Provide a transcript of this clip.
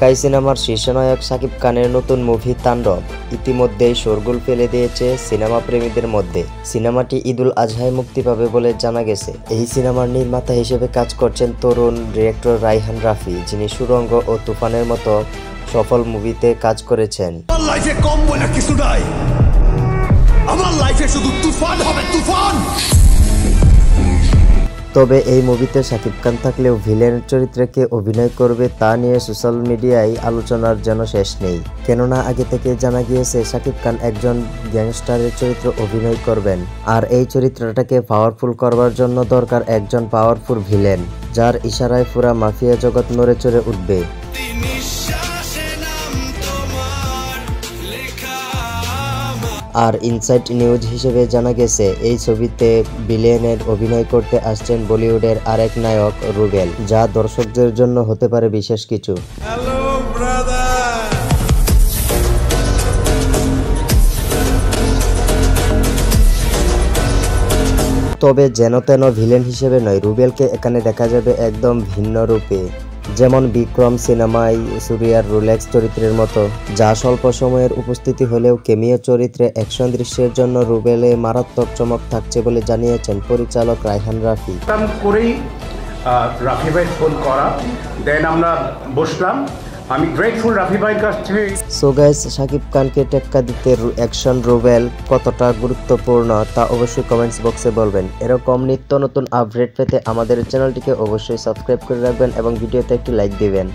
ঢাকাই সিনেমার শীর্ষনায়ক শাকিব খানের নতুন মুভি তাণ্ডব ইতিমধ্যেই শোরগোল ফেলে দিয়েছে সিনেমা প্রেমীদের মধ্যে। সিনেমাটি ঈদুল আজহায় মুক্তি পাবে বলে জানা গেছে। এই সিনেমার নির্মাতা হিসেবে কাজ করছেন তরুণ ডিরেক্টর রায়হান রাফি, যিনি সুড়ঙ্গ ও তুফানের মতো সফল মুভিতে কাজ করেছেন। আমার লাইফে কম বলে কিছু নাই, আমার লাইফে শুধু তুফান হবে, তুফান। তবে এই মুভিতে শাকিব খান থাকলেও ভিলেন চরিত্রে কে অভিনয় করবে তা নিয়ে সোশ্যাল মিডিয়ায় আলোচনার যেন শেষ নেই। কেননা আগে থেকে জানা গিয়েছে শাকিব খান একজন গ্যাংস্টারের চরিত্র অভিনয় করবেন, আর এই চরিত্রটাকে পাওয়ারফুল করবার জন্য দরকার একজন পাওয়ারফুল ভিলেন, যার ইশারায় পুরা মাফিয়া জগৎ নড়ে চড়ে উঠবে। আর ইনসাইড নিউজ হিসেবে জানা গেছে এই ছবিতে ভিলেনের অভিনয় করতে আসছেন বলিউডের আরেক নায়ক রুবেল, যা দর্শকদের জন্য হতে পারে বিশেষ কিছু। তবে যেন তেন ভিলেন হিসেবে নয়, রুবেলকে এখানে দেখা যাবে একদম ভিন্ন রূপে, যেমন বিক্রম সিনেমায় সুরিয়ার রোলেক্স চরিত্রের মতো, যা স্বল্প সময়ের উপস্থিতি হলেও কেমিও চরিত্রে অ্যাকশন দৃশ্যের জন্য রুবেলে মারাত্মক চমক থাকছে বলে জানিয়েছেন পরিচালক রায়হান রাফি। রাফি ভাই ফোন করা, দেন আমরা বসলাম। আমি গ্রেটফুল রাফি ভাইয়ের কাছ থেকে। সো গাইস, শাকিব খানকে টেক্কা দিতে অ্যাকশন রুবেল কতটা গুরুত্বপূর্ণ তা অবশ্যই কমেন্টস বক্সে বলবেন। এরকম নিত্য নতুন আপডেট পেতে আমাদের চ্যানেলটিকে অবশ্যই সাবস্ক্রাইব করে রাখবেন এবং ভিডিওতে একটি লাইক দিবেন।